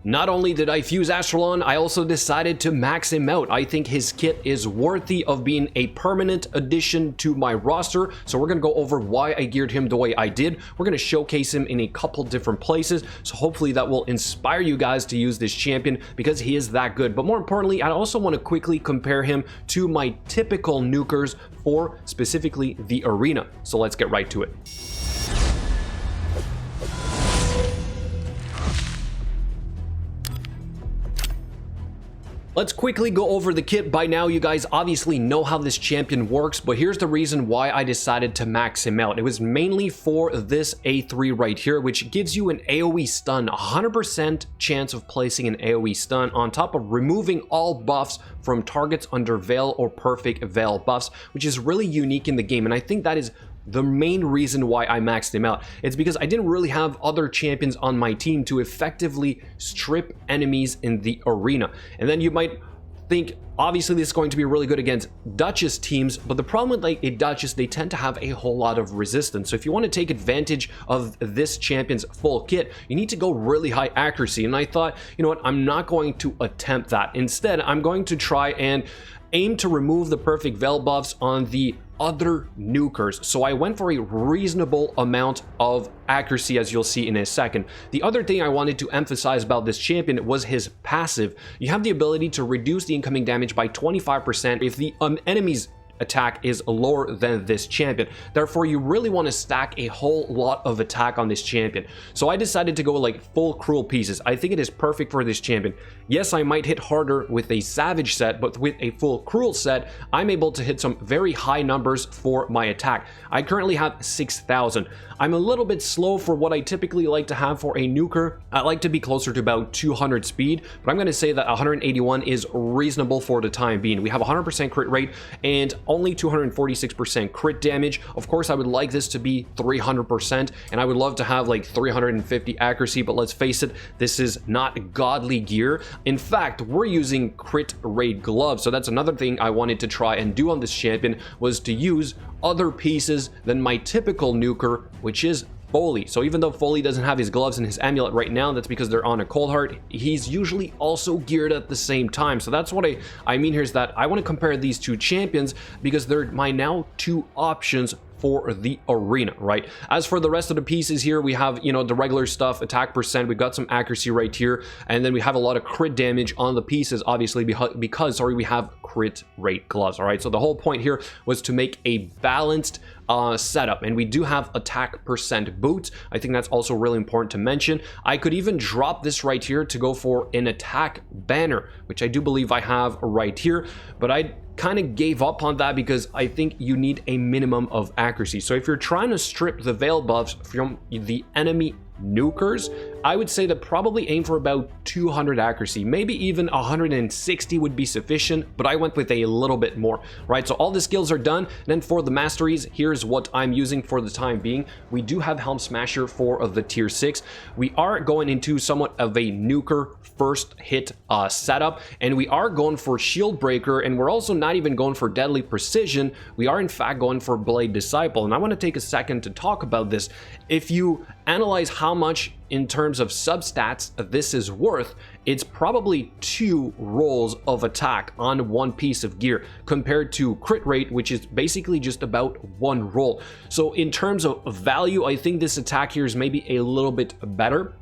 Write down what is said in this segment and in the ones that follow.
Not only did I fuse Astralon, I also decided to max him out. I think his kit is worthy of being a permanent addition to my roster, so we're going to go over why I geared him the way I did. We're going to showcase him in a couple different places, so hopefully that will inspire you guys to use this champion because he is that good. But more importantly, I also want to quickly compare him to my typical nukers for specifically the arena. So let's get right to it. Let's quickly go over the kit. By now, you guys obviously know how this champion works, but here's the reason why I decided to max him out. It was mainly for this A3 right here, which gives you an AoE stun, 100% chance of placing an AoE stun on top of removing all buffs from targets under Veil or Perfect Veil buffs, which is really unique in the game, and I think that is the main reason why I maxed him out. It's because I didn't really have other champions on my team to effectively strip enemies in the arena. And then you might think, obviously this is going to be really good against Duchess teams, but the problem with like a Duchess, they tend to have a whole lot of resistance. So if you want to take advantage of this champion's full kit, you need to go really high accuracy. And I thought, you know what, I'm not going to attempt that. Instead, I'm going to try and aim to remove the Perfect Veil buffs on the other nukers. So I went for a reasonable amount of accuracy, as you'll see in a second. The other thing I wanted to emphasize about this champion was his passive. You have the ability to reduce the incoming damage by 25% if the enemy's attack is lower than this champion. Therefore, you really want to stack a whole lot of attack on this champion. So I decided to go like full cruel pieces. I think it is perfect for this champion. Yes, I might hit harder with a savage set, but with a full cruel set, I'm able to hit some very high numbers for my attack. I currently have 6,000. I'm a little bit slow for what I typically like to have for a nuker. I like to be closer to about 200 speed, but I'm going to say that 181 is reasonable for the time being. We have 100% crit rate and only 246% crit damage. Of course, I would like this to be 300%, and I would love to have like 350 accuracy, but let's face it, this is not godly gear. In fact, we're using crit rate gloves, so that's another thing I wanted to try and do on this champion, was to use other pieces than my typical nuker, which is Foley. So even though Foley doesn't have his gloves and his amulet right now, that's because they're on a cold heart, he's usually also geared at the same time. So that's what I mean here, is that I want to compare these two champions because they're my now two options for the arena, right? As for the rest of the pieces here, we have, you know, the regular stuff, attack percent, we've got some accuracy right here, and then we have a lot of crit damage on the pieces, obviously, because we have crit rate gloves, all right? So the whole point here was to make a balanced setup, and we do have attack percent boots. I think that's also really important to mention. I could even drop this right here to go for an attack banner, which I do believe I have right here, but I kind of gave up on that because I think you need a minimum of accuracy. So if you're trying to strip the veil buffs from the enemy nukers, I would say that probably aim for about 200 accuracy, maybe even 160 would be sufficient, but I went with a little bit more, right? So all the skills are done. And then for the masteries, here's what I'm using for the time being. We do have Helm Smasher for the tier 6. We are going into somewhat of a nuker first hit setup, and we are going for Shield Breaker, and we're also not even going for Deadly Precision. We are in fact going for Blade Disciple, and I want to take a second to talk about this. If you analyze how much in terms of substats this is worth, it's probably 2 rolls of attack on one piece of gear compared to crit rate, which is basically just about 1 roll. So in terms of value, I think this attack here is maybe a little bit better.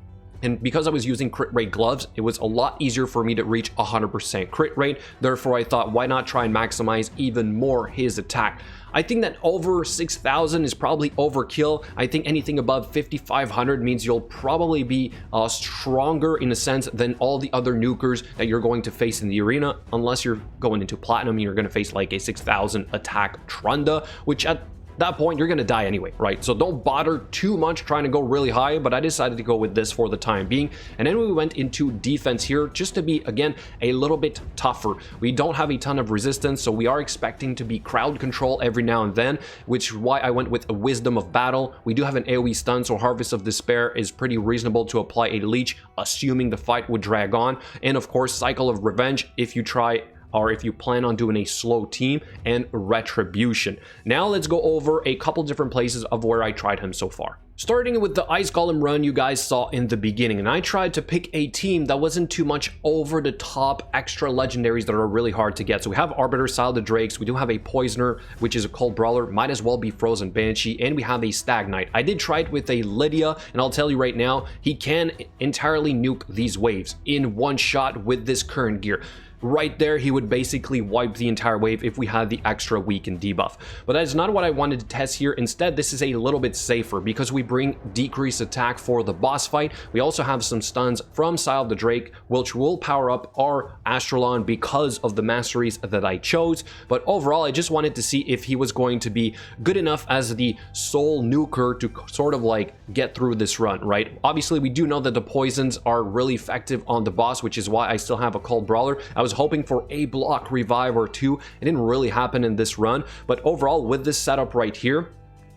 And because I was using crit rate gloves, it was a lot easier for me to reach 100% crit rate. Therefore, I thought, why not try and maximize even more his attack? I think that over 6,000 is probably overkill. I think anything above 5,500 means you'll probably be stronger in a sense than all the other nukers that you're going to face in the arena, unless you're going into platinum and you're going to face like a 6,000 attack Trunda, which at that point you're gonna die anyway, right? So don't bother too much trying to go really high, but I decided to go with this for the time being. And then we went into defense here just to be, again, a little bit tougher. We don't have a ton of resistance, so we are expecting to be crowd control every now and then, which is why I went with a Wisdom of Battle. We do have an AoE stun, so Harvest of Despair is pretty reasonable to apply a leech, assuming the fight would drag on. And of course, Cycle of Revenge, if you try or if you plan on doing a slow team, and retribution. Now let's go over a couple different places of where I tried him so far. Starting with the Ice Golem run you guys saw in the beginning, and I tried to pick a team that wasn't too much over the top extra legendaries that are really hard to get. So we have Arbiter, Sile the Drakes, we do have a Poisoner, which is a Cold Brawler, might as well be Frozen Banshee, and we have a Stag Knight. I did try it with a Lydia, and I'll tell you right now, he can entirely nuke these waves in one shot with this current gear. Right there, he would basically wipe the entire wave if we had the extra weaken debuff. But that is not what I wanted to test here. Instead, this is a little bit safer because we bring decreased attack for the boss fight. We also have some stuns from Sile the Drake, which will power up our Astralon because of the masteries that I chose. But overall, I just wanted to see if he was going to be good enough as the soul nuker to sort of like get through this run, right? Obviously, we do know that the poisons are really effective on the boss, which is why I still have a Cold Brawler. I was hoping for a block revive or two. It didn't really happen in this run, but overall with this setup right here,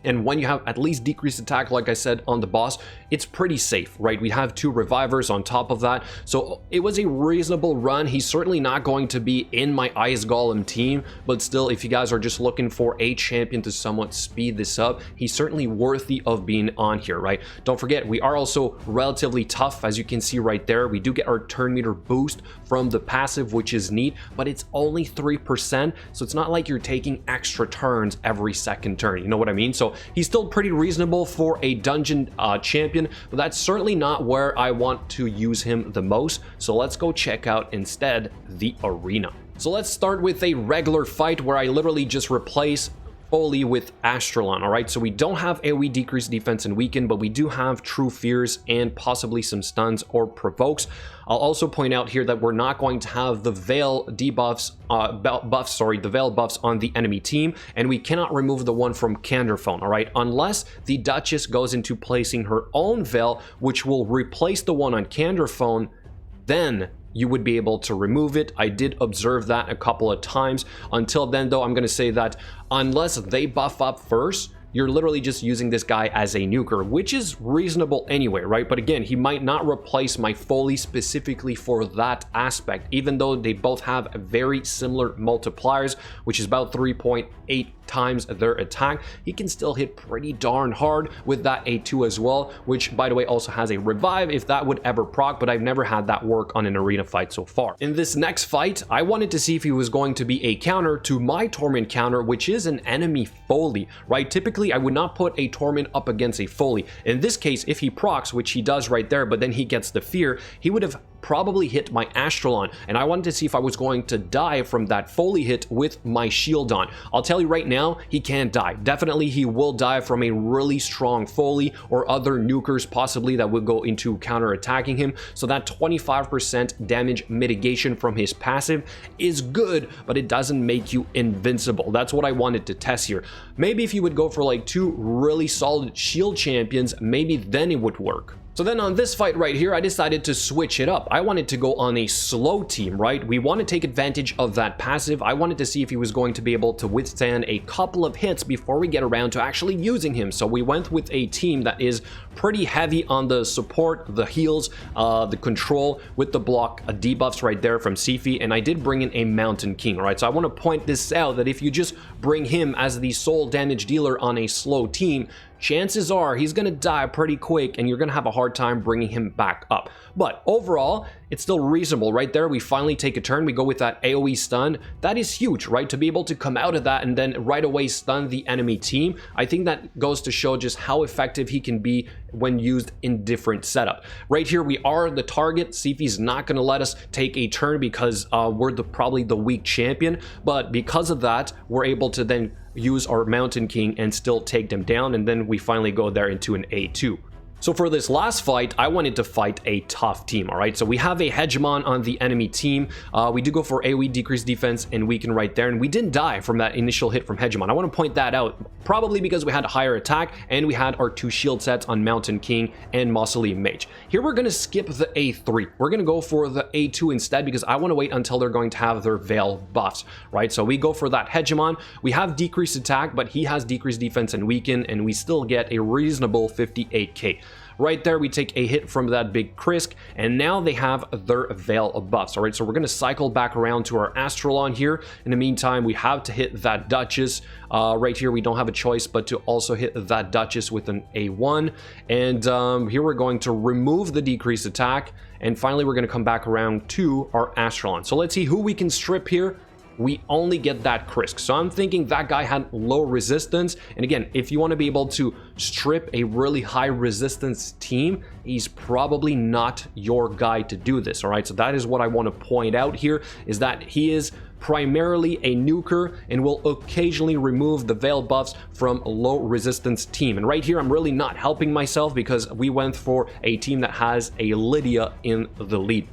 and when you have at least decreased attack, like I said, on the boss, it's pretty safe, right? We have 2 revivers on top of that. So it was a reasonable run. He's certainly not going to be in my Ice Golem team, but still, if you guys are just looking for a champion to somewhat speed this up, he's certainly worthy of being on here, right? Don't forget, we are also relatively tough, as you can see right there. We do get our turn meter boost from the passive, which is neat, but it's only 3%. So it's not like you're taking extra turns every second turn. You know what I mean? So he's still pretty reasonable for a dungeon champion, but that's certainly not where I want to use him the most. So let's go check out instead the arena. So let's start with a regular fight where I literally just replace Foley with Astralon. All right, so we don't have AoE decreased defense and weaken, but we do have true fears and possibly some stuns or provokes. I'll also point out here that we're not going to have the veil debuffs, the veil buffs on the enemy team, and we cannot remove the one from Canderphone, all right, unless the Duchess goes into placing her own veil, which will replace the one on Canderphone. Then you would be able to remove it. I did observe that a couple of times. Until then, though, I'm going to say that unless they buff up first, you're literally just using this guy as a nuker, which is reasonable anyway, right? But again, he might not replace my Foley specifically for that aspect, even though they both have very similar multipliers, which is about 3.8 times their attack. He can still hit pretty darn hard with that A2 as well, which by the way also has a revive if that would ever proc, but I've never had that work on an arena fight so far. In this next fight, I wanted to see if he was going to be a counter to my Torment counter, which is an enemy Foley, right? Typically, I would not put a Torment up against a Foley. In this case, if he procs, which he does right there, but then he gets the fear, he would have probably hit my Astralon, and I wanted to see if I was going to die from that Foley hit with my shield on. I'll tell you right now, he can't die. Definitely he will die from a really strong Foley or other nukers possibly that would go into counter attacking him. So that 25% damage mitigation from his passive is good, but it doesn't make you invincible. That's what I wanted to test here. Maybe if you would go for like 2 really solid shield champions, maybe then it would work. So then on this fight right here, I decided to switch it up. I wanted to go on a slow team, right? We want to take advantage of that passive. I wanted to see if he was going to be able to withstand a couple of hits before we get around to actually using him. So we went with a team that is pretty heavy on the support, the heals, the control with the block debuffs right there from Sifi, and I did bring in a Mountain King, right? So I want to point this out that if you just bring him as the sole damage dealer on a slow team, chances are he's going to die pretty quick and you're going to have a hard time bringing him back up. But overall, it's still reasonable. Right there, we finally take a turn. We go with that AoE stun. That is huge, right? To be able to come out of that and then right away stun the enemy team, I think that goes to show just how effective he can be when used in different setup. Right here, we are the target. Sifi's not going to let us take a turn because we're probably the weak champion. But because of that, we're able to then use our Mountain King and still take them down, and then we finally go there into an A2. So for this last fight, I wanted to fight a tough team, all right? So we have a Hegemon on the enemy team. We do go for AoE decreased defense and weaken right there, and we didn't die from that initial hit from Hegemon. I want to point that out, probably because we had a higher attack and we had our 2 shield sets on Mountain King and Mausoleum Mage. Here we're going to skip the A3. We're going to go for the A2 instead because I want to wait until they're going to have their Veil buffs, right? So we go for that Hegemon. We have decreased attack, but he has decreased defense and weaken, and we still get a reasonable 58k. right there we take a hit from that big Krisk, and now they have their Veil buffs. All right, so we're going to cycle back around to our Astralon here. In the meantime, we have to hit that Duchess. Right here we don't have a choice but to also hit that Duchess with an A1, and here we're going to remove the decreased attack, and finally we're going to come back around to our Astralon. So let's see who we can strip here. We only get that Krisk, so I'm thinking that guy had low resistance, and again, if you want to be able to strip a really high resistance team, he's probably not your guy to do this. All right, so that is what I want to point out here, is that he is primarily a nuker and will occasionally remove the Veil buffs from a low resistance team. And right here I'm really not helping myself because we went for a team that has a Lydia in the lead.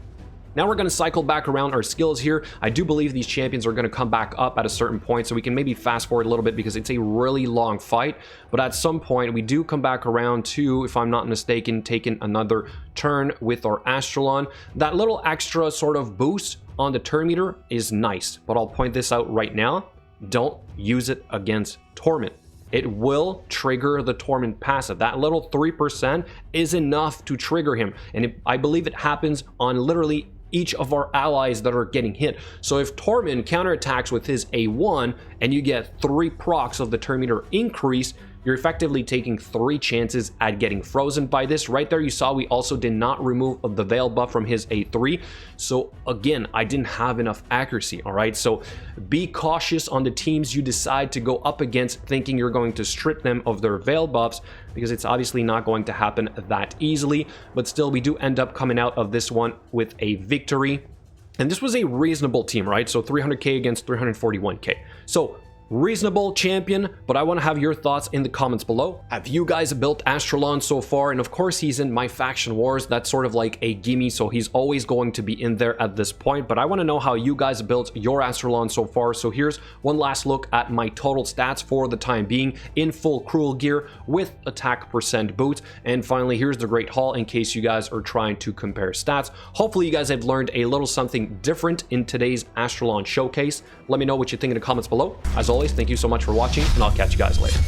Now we're going to cycle back around our skills here. I do believe these champions are going to come back up at a certain point, so we can maybe fast forward a little bit because it's a really long fight. But at some point, we do come back around to, if I'm not mistaken, taking another turn with our Astralon. That little extra sort of boost on the turn meter is nice, but I'll point this out right now. Don't use it against Torment. It will trigger the Torment passive. That little 3% is enough to trigger him, and I believe it happens on literally each of our allies that are getting hit. So if Torment counterattacks with his A1 and you get 3 procs of the turn meter increase, you're effectively taking 3 chances at getting frozen by this. Right there you saw we also did not remove the Veil buff from his A3. So again, I didn't have enough accuracy, all right? So be cautious on the teams you decide to go up against thinking you're going to strip them of their Veil buffs, because it's obviously not going to happen that easily. But still, we do end up coming out of this one with a victory. And this was a reasonable team, right? So 300k against 341k. So reasonable champion, but I want to have your thoughts in the comments below. Have you guys built Astralon so far? And of course, he's in my faction wars. That's sort of like a gimme, so he's always going to be in there at this point. But I want to know how you guys built your Astralon so far. So here's one last look at my total stats for the time being in full cruel gear with attack percent boots. And finally, here's the great haul in case you guys are trying to compare stats. Hopefully you guys have learned a little something different in today's Astralon showcase. Let me know what you think in the comments below. As always, thank you so much for watching, and I'll catch you guys later.